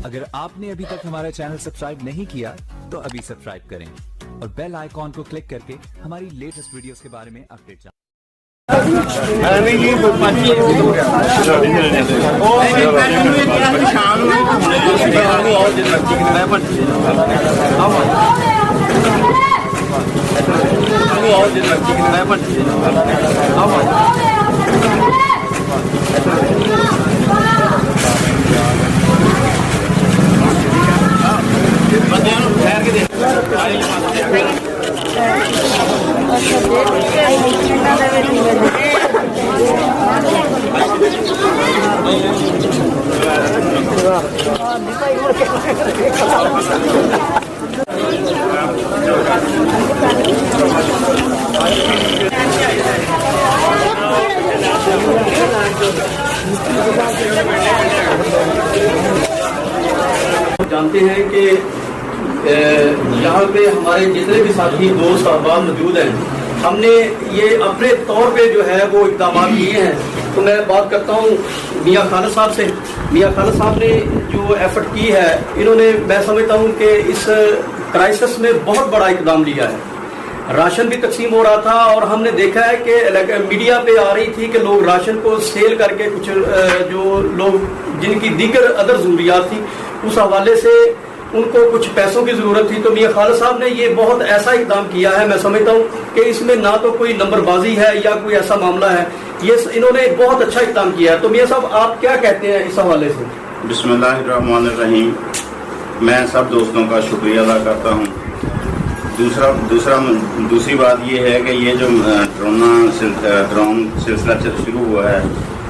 अगर आपने अभी तक हमारा चैनल सब्सक्राइब नहीं किया तो अभी सब्सक्राइब करें और बेल आइकॉन को क्लिक करके हमारी लेटेस्ट वीडियोस के बारे में अपडेट जानें। जानते हैं कि यहाँ पे हमारे जितने भी साथी दोस्त अहबाब मौजूद हैं, हमने ये अपने तौर पे जो है वो इक़दाम किए हैं। तो मैं बात करता हूँ मियाँ खालिद साहब से। मियाँ खालिद साहब ने जो एफर्ट की है, इन्होंने, मैं समझता हूँ कि इस क्राइसिस में बहुत बड़ा इक़दाम लिया है। राशन भी तकसीम हो रहा था और हमने देखा है कि मीडिया पे आ रही थी कि लोग राशन को सेल करके कुछ जो लोग जिनकी दीगर अदर ज़रूरियात थी उस हवाले से उनको कुछ पैसों की ज़रूरत थी। तो मियाँ खालिद साहब ने ये बहुत ऐसा इक़दाम किया है, मैं समझता हूँ कि इसमें ना तो कोई नंबरबाजी है या कोई ऐसा मामला है, ये इन्होंने बहुत अच्छा इक़दाम किया है। तो मियाँ साहब आप क्या कहते हैं इस हवाले से? बिस्मिल्लाहिर्रहमानिर्रहीम। मैं सब दोस्तों का शुक्रिया अदा करता हूँ। दूसरी बात ये है कि ये जो ड्रोन सिलसिला शुरू हुआ है,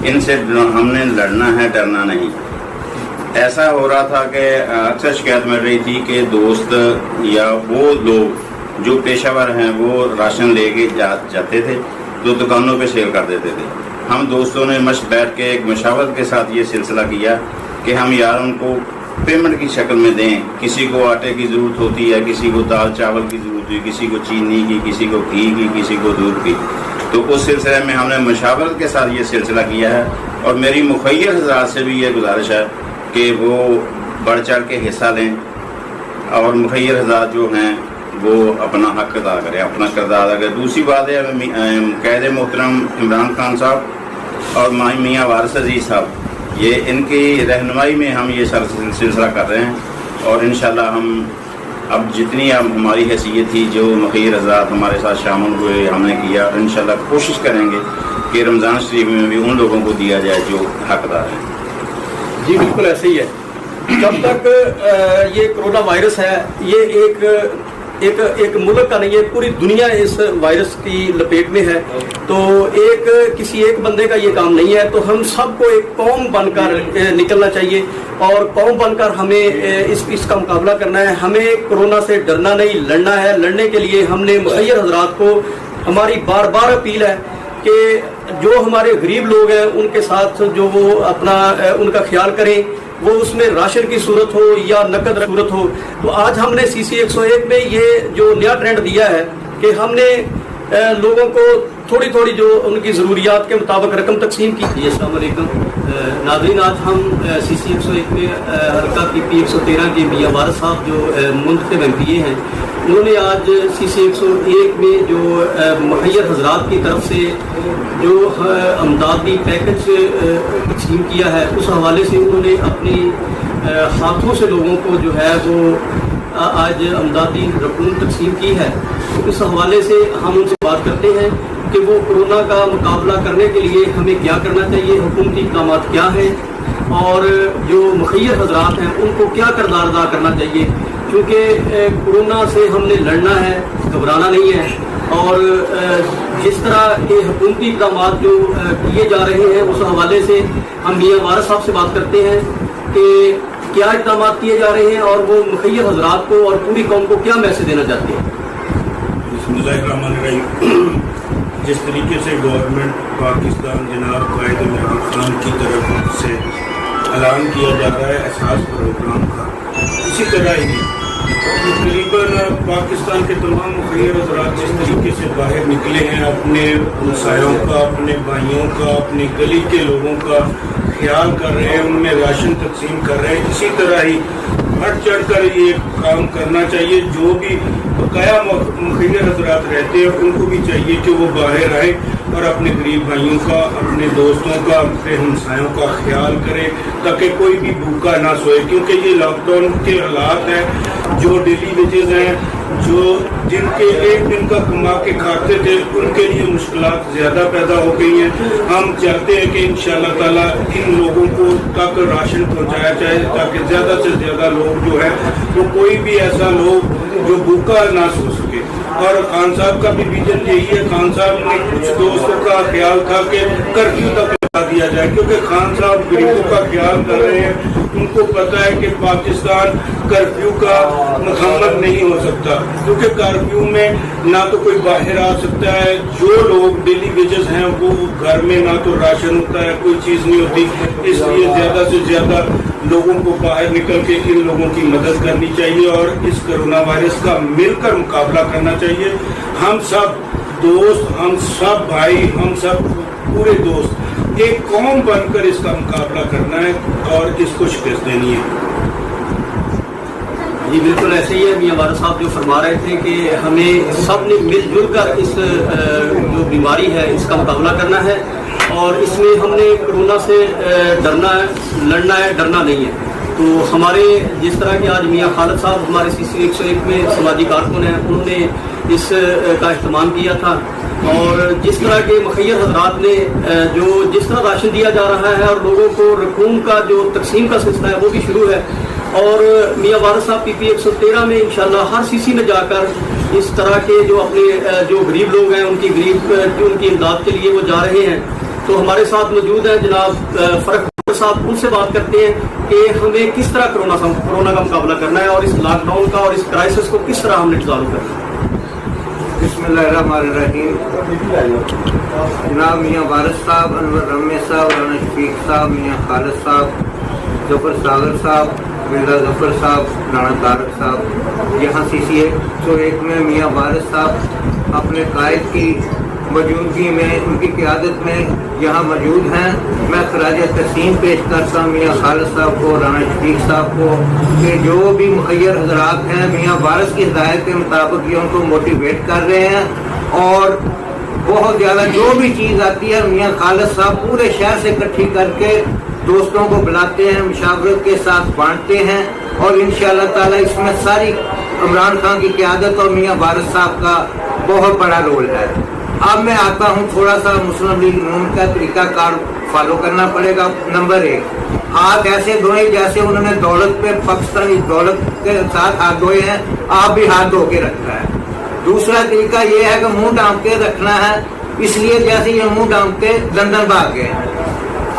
इनसे हमने लड़ना है, डरना नहीं। ऐसा हो रहा था कि अक्सर शिकायत मिल रही थी कि दोस्त या वो लोग जो पेशावर हैं वो राशन लेके जाते थे तो दुकानों पे सेल कर देते थे। हम दोस्तों ने मस्त बैठ के एक मशावरत के साथ ये सिलसिला किया कि हम यार उनको पेमेंट की शक्ल में दें। किसी को आटे की ज़रूरत होती है, किसी को दाल चावल की ज़रूरत हुई, किसी को चीनी की, किसी को घी की, किसी को दूध की। तो उस सिलसिले में हमने मशावरत के साथ ये सिलसिला किया है और मेरी मुखय्यर हज़रात से भी ये गुजारिश है कि वो बढ़ चढ़ के हिस्सा लें और मुखय्यर हज़रात जो हैं वो अपना हक अदा करें, अपना किरदार अदा करें। दूसरी बात है कैद मोहतरम इमरान खान साहब और मियाँ वारिस अजीज़ साहब, ये इनकी रहनुमाई में हम ये सारा सिलसिला कर रहे हैं और इंशाल्लाह हम अब जितनी अब हमारी हैसियत थी, जो मुखय्यर हज़रात हमारे साथ शामिल हुए, हमने किया, और इंशाल्लाह कोशिश करेंगे कि रमज़ान शरीफ में भी उन लोगों को दिया जाए जो हकदार हैं। जी बिल्कुल ऐसे ही है। जब तक ये कोरोना वायरस है, ये एक मुल्क का नहीं है, पूरी दुनिया इस वायरस की लपेट में है। तो किसी एक बंदे का ये काम नहीं है। तो हम सबको एक कौम बनकर निकलना चाहिए और कौम बनकर हमें इसका मुकाबला करना है। हमें कोरोना से डरना नहीं, लड़ना है। लड़ने के लिए हमने मुखय्यर हज़रात को हमारी बार बार अपील है कि जो हमारे गरीब लोग हैं उनके साथ जो वो अपना उनका ख्याल करें, वो उसमें राशन की सूरत हो या नकद सूरत हो। तो आज हमने CC 101 में ये जो नया ट्रेंड दिया है कि हमने लोगों को थोड़ी थोड़ी जो उनकी ज़रूरियात के मुताबिक रकम तकसीम की। अस्सलाम वालेकुम नाज़रीन, आज हम CC 101 में हल्का PP 113 के मियाँ वारिस साहब जो मुंतखब MPA हैं, उन्होंने आज CC 101 में जो मुखय्यर हज़रात की तरफ से जो अमदादी पैकेज तकसीम किया है, उस हवाले से उन्होंने अपनी हाथों से लोगों को जो है वो आज अमदादी रकूम तकसीम की है। इस हवाले से हम उनसे बात करते हैं कि वो कोरोना का मुकाबला करने के लिए हमें क्या करना चाहिए, हुकूमती इक़दाम क्या हैं और जो मुखय्यर हज़रात हैं उनको क्या किरदार अदा करना चाहिए। क्योंकि कोरोना से हमने लड़ना है, घबराना नहीं है। और जिस तरह के हुकूमती इक़दाम जो किए जा रहे हैं, उस हवाले से हम मियाँ वारिस साहब से बात करते हैं कि क्या इक़दाम किए जा रहे हैं और वो मुखय्यर हज़रात को और पूरी कौम को क्या मैसेज देना चाहते हैं। बिस्मिल्लाहिर्रहमानिर्रहीम। जिस तरीके से गवर्नमेंट पाकिस्तान जनाब कायद इमरान खान की तरफ से ऐलान किया जा रहा है एहसास प्रोग्राम का, इसी तरह ही तकरीबन पाकिस्तान के तमाम मुखिर हज़रात जिस तरीके से बाहर निकले हैं, अपने हमसायों का, अपने भाइयों का, अपनी गली के लोगों का ख्याल कर रहे हैं, उनमें राशन तकसीम कर रहे हैं, इसी तरह ही बढ़ चढ़ कर ये काम करना चाहिए। जो भी बकाया मुखिर हज़रात रहते हैं उनको भी चाहिए कि वो बाहर आए और अपने गरीब भाइयों का, अपने दोस्तों का, अपने हमसायों का ख्याल करें ताकि कोई भी भूखा ना सोए, क्योंकि ये लॉकडाउन के हालात हैं। जो डेली वेजेस हैं, जो जिनके एक दिन का कमा के खाते थे, उनके लिए मुश्किलात ज़्यादा पैदा हो गई हैं। हम चाहते हैं कि इंशाअल्लाह ताला इन लोगों को तक राशन पहुंचाया जाए ताकि ज़्यादा से ज़्यादा लोग जो है वो कोई भी ऐसा लोग जो भूखा ना सो सके। और खान साहब का भी विजन यही है। खान साहब ने कुछ दोस्तों का ख्याल था कि कर्फ्यू तक लगा दिया जाए, क्योंकि खान साहब गरीबों का ख्याल कर रहे हैं। उनको पता है कि पाकिस्तान कर्फ्यू का मुकम्मल नहीं हो सकता, क्योंकि कर्फ्यू में ना तो कोई बाहर आ सकता है, जो लोग डेली वेजेस हैं वो घर में ना तो राशन होता है, कोई चीज़ नहीं होती। इसलिए ज़्यादा से ज़्यादा लोगों को बाहर निकल के इन लोगों की मदद करनी चाहिए और इस कोरोना वायरस का मिलकर मुकाबला करना चाहिए। हम सब दोस्त, हम सब भाई, हम सब पूरे दोस्त एक कौम बनकर इसका मुकाबला करना है और इसको शिकस्त देनी है। जी बिल्कुल ऐसे ही है। मियां वारिस साहब जो फरमा रहे थे कि हमें सब ने मिलजुल कर इस जो बीमारी है इसका मुकाबला करना है और इसमें हमने कोरोना से डरना है, लड़ना है, डरना नहीं है। तो हमारे जिस तरह के आज मियां खालिद साहब हमारे CC 101 में समाजी कारकुन हैं, उन्होंने इस का अहतमाम किया था और जिस तरह के मुखिर हज़रात ने जो जिस तरह राशन दिया जा रहा है और लोगों को रकूम का जो तकसीम का सिलसिला है वो भी शुरू है। और मियां वारिस साहब PP 113 में इंशाल्लाह हर CC में जाकर इस तरह के जो अपने जो गरीब लोग हैं उनकी इमदाद के लिए वो जा रहे हैं। तो हमारे साथ मौजूद है जनाब फरक साहब, उनसे बात करते हैं कि हमें किस तरह कोरोना का मुकाबला करना है और इस लॉकडाउन का और इस क्राइसिस को किस तरह हमने चालू करना है। बिस्मिल्लाहिर्रहमानिर्रहीम। जनाब मियां वारिस साहब, अनवर रमे साहब, राना शफीक साहब, मियां खालिद साहब, जफर सागर साहब, मिर्जा जफर साहब, राना तारक साहब, यहाँ CC 101 में मियां वारिस साहब अपने कायद की मौजूदगी में, उनकी क़यादत में यहाँ मौजूद हैं। मैं खराज तस्लीम पेश करता हूँ मियां खालिद साहब को, राना शफीक साहब को कि जो भी मुखिर हज़रात हैं मियां वारिस की हिदायत के मुताबिक ये उनको मोटिवेट कर रहे हैं और बहुत ज़्यादा जो भी चीज़ आती है मियां खालिद साहब पूरे शहर से इकट्ठी करके दोस्तों को बुलाते हैं, मुशावरत के साथ बांटते हैं और इंशाअल्लाह ताला इसमें सारी इमरान खान की क़यादत और मियां वारिस साहब का बहुत बड़ा रोल है। अब मैं आता हूँ, थोड़ा सा मुस्लिम लीग नून का तरीकाकार फॉलो करना पड़ेगा। नंबर 1, हाथ ऐसे धोए जैसे उन्होंने दौलत पे पाकिस्तानी दौलत के साथ हाथ धोए हैं, आप भी हाथ धो के रखना है। दूसरा तरीका ये है कि मुंह ढांप के रखना है, इसलिए जैसे ये मुंह ढांप के लंदन भाग गए हैं।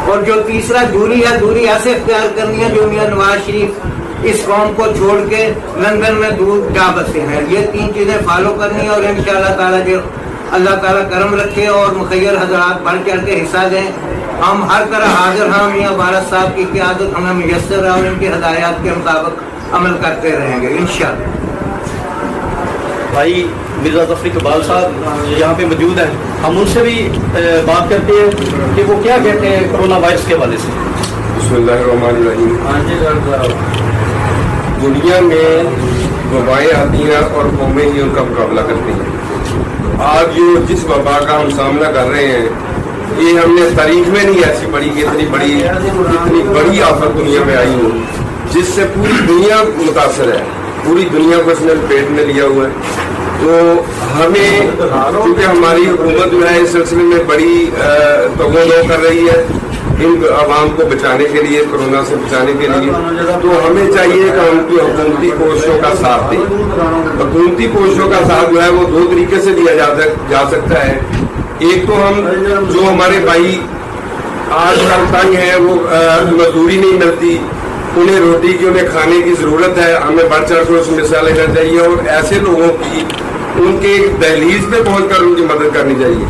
और जो तीसरा दूरी है, दूरी ऐसे इख्तियार करनी है जो मियां नवाज शरीफ इस कौम को छोड़ के लंदन में दूर जा बसे हैं। ये 3 चीजें फॉलो करनी है और इंशाअल्लाह ताला जो अल्लाह ताला करम रखे और मुखिर हज़रात बढ़ चढ़ के हिस्सा दें। हम हर तरह हाजिर हैं। मियां वारिस साहब की क़यादत हमें मुयस्सर है और इनकी हदायत के मुताबिक अमल करते रहेंगे इंशाअल्लाह। भाई मिर्जा जफर इकबाल साहब यहाँ पे मौजूद हैं, हम उनसे भी बात करते हैं कि वो क्या कहते हैं कोरोना वायरस के हवाले से। बिस्मिल्लाहिर्रहमानिर्रहीम। दुनिया में वबाएं आती हैं और कौमें ही उनका मुकाबला करती हैं। आज जो जिस वबा का हम सामना कर रहे हैं ये हमने तारीख में नहीं ऐसी पड़ी कि इतनी बड़ी आफत दुनिया में आई हो जिससे पूरी दुनिया मुतासर है। पूरी दुनिया को इसने पेट में लिया हुआ है। तो हमें क्योंकि हमारी हुकूमत जो है इस सिलसिले में बड़ी तगोदो कर रही है इन आवाम को बचाने के लिए, कोरोना से बचाने के लिए, तो हमें चाहिए कि उनकी हुकूमती कोशिशों का साथ दें। हुकूमती कोशिशों का साथ जो है वो 2 तरीके से दिया जा सकता है। एक तो हम जो हमारे भाई आजकल तंग हैं, वो मजदूरी नहीं मिलती, उन्हें रोटी की, उन्हें खाने की ज़रूरत है, हमें बढ़ चढ़ कर उसमें हिस्सा लेना चाहिए और ऐसे लोगों की उनके दहलीज पे पहुंचकर उनकी मदद करनी चाहिए।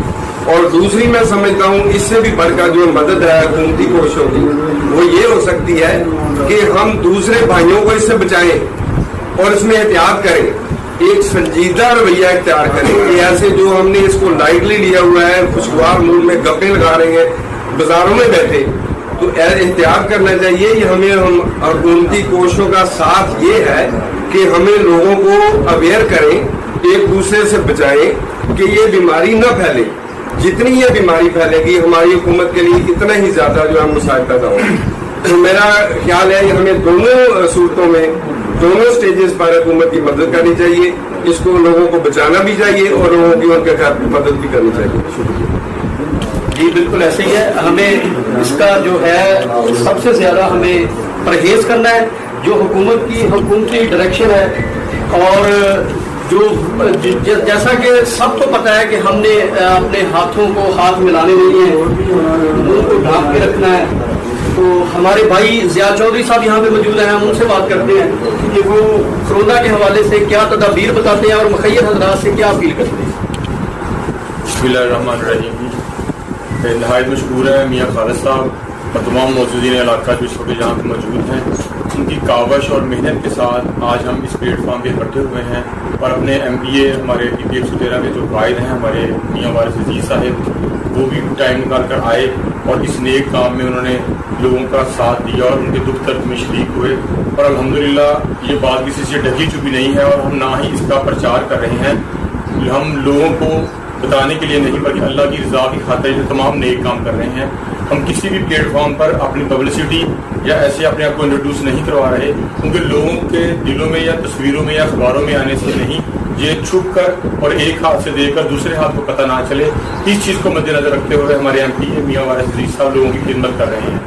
और दूसरी मैं समझता हूँ इससे भी बढ़कर जो मदद है हुकूमती कोशिशों की वो ये हो सकती है कि हम दूसरे भाइयों को इससे बचाएं। اور اس میں احتیاط کریں, ایک سنجیدہ رویہ اختیار کریں کہ ایسے جو ہم نے اس کو لائٹلی لیا ہوا ہے, خوشگوار موڈ میں گپیں لگا رہے ہیں بازاروں میں بیٹھے, تو احتیاط کرنا چاہیے. یہ ہمیں حکومتی کوششوں کا ساتھ یہ ہے کہ ہمیں لوگوں کو اویئر کریں, ایک دوسرے سے بچائیں کہ یہ بیماری نہ پھیلے. جتنی یہ بیماری پھیلے گی ہماری حکومت کے لیے اتنا ہی زیادہ جو ہے مسائل پیدا ہوں. تو میرا خیال ہے کہ ہمیں دونوں صورتوں میں دونوں سٹیجز پر حکومت کی مدد کرنی چاہیے, اس کو لوگوں کو بچانا بھی چاہیے اور لوگوں کی ان کے گھر مدد بھی کرنی چاہیے. جی بالکل ایسے ہی ہے. ہمیں اس کا جو ہے سب سے زیادہ ہمیں پرہیز کرنا ہے. جو حکومت کی حکومتی ڈائریکشن ہے اور جو جیسا کہ سب کو پتہ ہے کہ ہم نے اپنے ہاتھوں کو ہاتھ ملانے نہیں ہیں, منہ کو ڈھانپ کے رکھنا ہے. تو ہمارے بھائی ضیاء چودھری صاحب یہاں پہ موجود ہیں, ہم ان سے بات کرتے ہیں کہ وہ کورونا کے حوالے سے کیا تدابیر بتاتے ہیں اور مخیر حضرات سے کیا اپیل کرتے ہیں. بسم اللہ الرحمن الرحیم. نہایت مشکور ہے میاں خالد صاحب اور تمام موجودین علاقہ جو اس وقت یہاں پہ موجود ہیں. ان کی کاوش اور محنت کے ساتھ آج ہم اس پلیٹ فارم پہ اکٹھے ہوئے ہیں اور اپنے ایم پی اے ہمارے پی پی 113 کے جو قائد ہیں ہمارے میاں وارث عزیز صاحب, وہ بھی ٹائم نکال کر آئے اور اس نیک کام میں انہوں نے لوگوں کا ساتھ دیا اور ان کے دکھ درد میں شریک ہوئے. اور الحمدللہ یہ بات کسی سے ڈھکی چھپی نہیں ہے اور ہم نہ ہی اس کا پرچار کر رہے ہیں. ہم لوگوں کو بتانے کے لیے نہیں بلکہ اللہ کی رضا کی خاطر یہ تمام نیک کام کر رہے ہیں. ہم کسی بھی پلیٹ فارم پر اپنی پبلسٹی یا ایسے اپنے آپ کو انٹروڈیوس نہیں کروا رہے, کیونکہ لوگوں کے دلوں میں یا تصویروں میں یا اخباروں میں آنے سے نہیں, یہ چھپ کر اور ایک ہاتھ سے دے کر دوسرے ہاتھ کو پتہ نہ چلے, اس چیز کو مد نظر رکھتے ہوئے ہمارے ایم پی میاں وارث عزیز صاحب لوگوں کی خدمت کر رہے ہیں.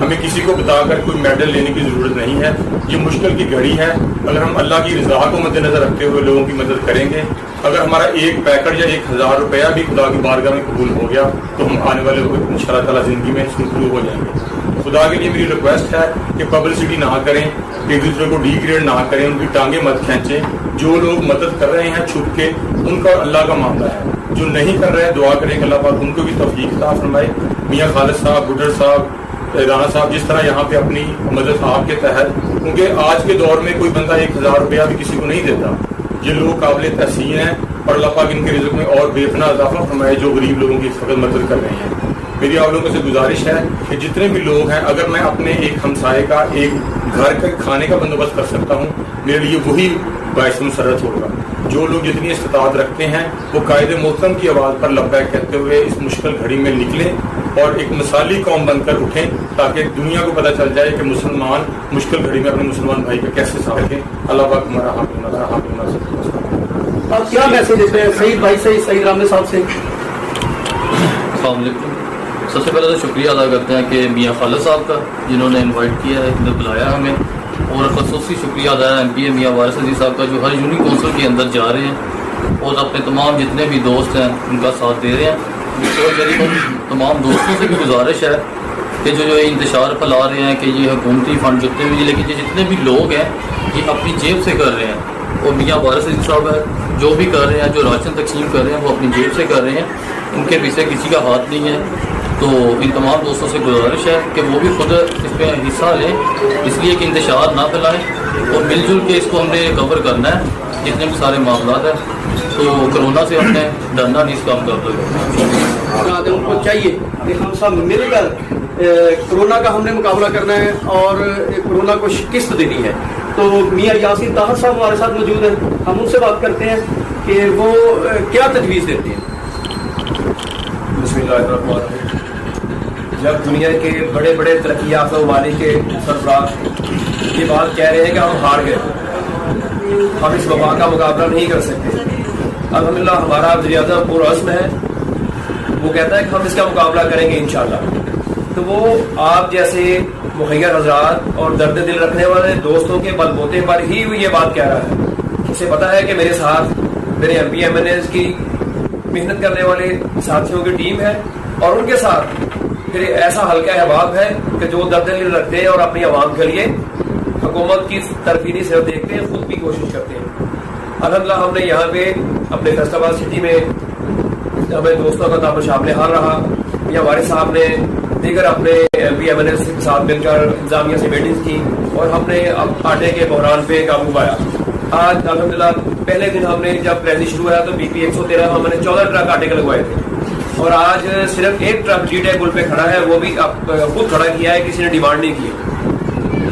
ہمیں کسی کو بتا کر کوئی میڈل لینے کی ضرورت نہیں ہے. یہ مشکل کی گھڑی ہے. اگر ہم اللہ کی رضا کو مد نظر رکھتے ہوئے لوگوں کی مدد کریں گے, اگر ہمارا ایک پیکٹ یا 1000 روپیہ بھی خدا کی بارگاہ میں قبول ہو گیا تو ہم آنے والے ان شاء اللہ تعالیٰ زندگی میں سرخرو ہو جائیں گے. خدا کے لیے میری ریکویسٹ ہے کہ پبلسٹی نہ کریں, ایک دوسرے کو ڈی گریڈ نہ کریں, ان کی ٹانگیں مت کھینچیں. جو لوگ مدد کر رہے ہیں چھپ کے, ان کا اللہ کا معاملہ ہے. جو نہیں کر رہے ہیں دعا کریں کہ اللہ پاک ان کو بھی توفیق عطا فرمائے. میاں خالد صاحب, گڈر صاحب, رانا صاحب جس طرح یہاں پہ اپنی مدد آپ کے تحت, کیونکہ آج کے دور میں کوئی بندہ 1000 روپیہ بھی کسی کو نہیں دیتا. یہ لوگ قابل تحسین ہیں اور اللہ پاک ان کے رزق میں اور بے پناہ اضافہ فرمائے جو غریب لوگوں کی اس وقت مدد کر رہے ہیں. میری آپ لوگوں سے گزارش ہے کہ جتنے بھی لوگ ہیں, اگر میں اپنے ایک ہمسائے کا ایک گھر کے کھانے کا بندوبست کر سکتا ہوں, میرے لیے وہی باعث مسرت ہوگا. جو لوگ جتنی استطاعت رکھتے ہیں وہ قائد محترم کی آواز پر لبیک کہتے ہوئے اس مشکل گھڑی میں نکلیں اور ایک مثالی قوم بن کر اٹھیں, تاکہ دنیا کو پتہ چل جائے کہ مسلمان مشکل گھڑی میں اپنے مسلمان بھائی کا کیسے ساتھ رکھیں. اللہ پاک ہمارا حافظ. آپ کیا میسج دیتے ہیں سعید بھائی سے, سعید رامے صاحب سے؟ السلام علیکم. سب سے پہلے تو شکریہ ادا کرتے ہیں کہ میاں خالد صاحب کا, جنہوں نے انوائٹ کیا ہے, ادھر بلایا ہمیں, اور خصوصی شکریہ ادا ہے ایم پی اے میاں وارث عزیز صاحب کا, جو ہر یونی کونسل کے اندر جا رہے ہیں اور اپنے تمام جتنے بھی دوست ہیں ان کا ساتھ دے رہے ہیں. اور میری تمام دوستوں سے بھی گزارش ہے کہ جو انتشار پھیلا رہے ہیں کہ یہ حکومتی فنڈ جتنے بھی, لیکن یہ جتنے بھی لوگ ہیں یہ اپنی جیب سے کر رہے ہیں. اور میاں وارث عزیز صاحب ہے جو بھی کر رہے ہیں, جو راشن تقسیم کر رہے ہیں وہ اپنی جیب سے کر رہے ہیں, ان کے پیچھے کسی کا ہاتھ نہیں ہے. تو ان تمام دوستوں سے گزارش ہے کہ وہ بھی خود اس پہ حصہ لیں, اس لیے کہ انتشار نہ پھیلائیں اور مل جل کے اس کو ہم نے کور کرنا ہے جتنے بھی سارے معاملات ہیں. تو کرونا سے ہم نے ڈرنا نہیں, اس کا ہم کر ان کو چاہیے کہ ہم سب مل کر کرونا کا ہم نے مقابلہ کرنا ہے اور کرونا کو شکست دینی ہے. تو میاں یاسین طاہر صاحب ہمارے ساتھ موجود ہیں, ہم ان سے بات کرتے ہیں کہ وہ کیا تجویز دیتے ہیں. بسم اللہ الرحمن الرحیم. جب دنیا کے بڑے بڑے ترقی یافتہ ممالک کے سربراہ یہ بات کہہ رہے ہیں کہ ہم ہار گئے, ہم اس وبا کا مقابلہ نہیں کر سکتے, الحمدللہ ہمارا وزیر اعظم پرعزم ہے, وہ کہتا ہے کہ ہم اس کا مقابلہ کریں گے انشاءاللہ. تو وہ آپ جیسے مخیر حضرات اور درد دل رکھنے والے دوستوں کے بل بوتے پر ہی یہ بات کہہ رہا ہے. اسے پتا ہے کہ میرے ساتھ میرے M P M N As کی محنت کرنے والے ساتھیوں کی ٹیم ہے, اور ان کے ساتھ پھر ایسا ہلکا احباب ہے کہ جو درد دل رکھتے ہیں اور اپنی عوام کے لیے حکومت کی طرفینی سے دیکھتے ہیں, خود بھی کوشش کرتے ہیں. الحمدللہ ہم نے یہاں پہ اپنے فیصل آباد سٹی میں ہمیں دوستوں کا تعامل شامل حال رہا. میاں وارث صاحب نے دیگر اپنے ایم پی ایم این کے ساتھ مل کر انتظامیہ سے میٹنگز کی اور ہم نے اب آٹے کے بحران پہ قابو پایا. آج الحمدللہ پہلے دن ہم نے جب ریلی شروع ہوا تو BP 113 ہم نے 14 ٹرک آٹے کے لگوائے تھے اور آج صرف ایک ٹرک ڈی ٹیک پل پہ کھڑا ہے, وہ بھی خود کھڑا کیا ہے, کسی نے ڈیمانڈ نہیں کی.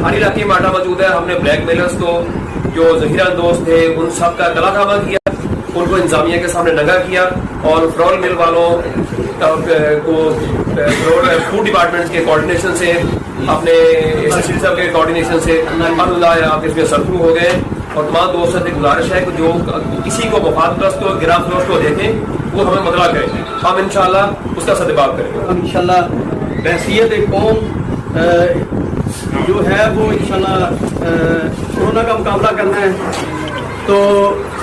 ہر علاقے میں آٹا موجود ہے. ہم نے بلیک میلرز کو جو ذخیرہ اندوز تھے ان سب کا گلا دھاوا کیا, ان کو انتظامیہ کے سامنے ننگا کیا اور فرول مل والوں کو فوڈ ڈپارٹمنٹ کے کوارڈینیشن سے اپنے صاحب کے کوارڈینیشن سے الحمدللہ آپ اس میں سرخرو ہو گئے. اور تمام دوستوں سے گزارش ہے کہ جو کسی کو مفاد پرست کو گرا فروش کو دیکھیں وہ ہمیں مطلع کریں, ہم انشاءاللہ اس کا سدباب کریں گے. انشاءاللہ بحیثیت قوم جو ہے وہ انشاءاللہ کورونا کا مقابلہ کرنا ہے. تو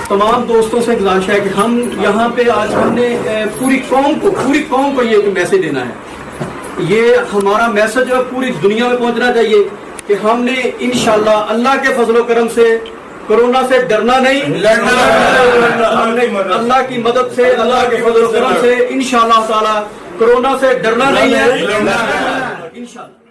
تمام دوستوں سے گزارش ہے کہ ہم یہاں پہ آج ہم نے پوری قوم کو یہ میسج دینا ہے. یہ ہمارا میسج جو پوری دنیا میں پہنچنا چاہیے کہ ہم نے انشاءاللہ اللہ کے فضل و کرم سے کورونا سے ڈرنا نہیں, ہم نے اللہ کی مدد سے اللہ کے فضل و کرم سے انشاءاللہ تعالی کورونا سے ڈرنا نہیں ہے انشاءاللہ.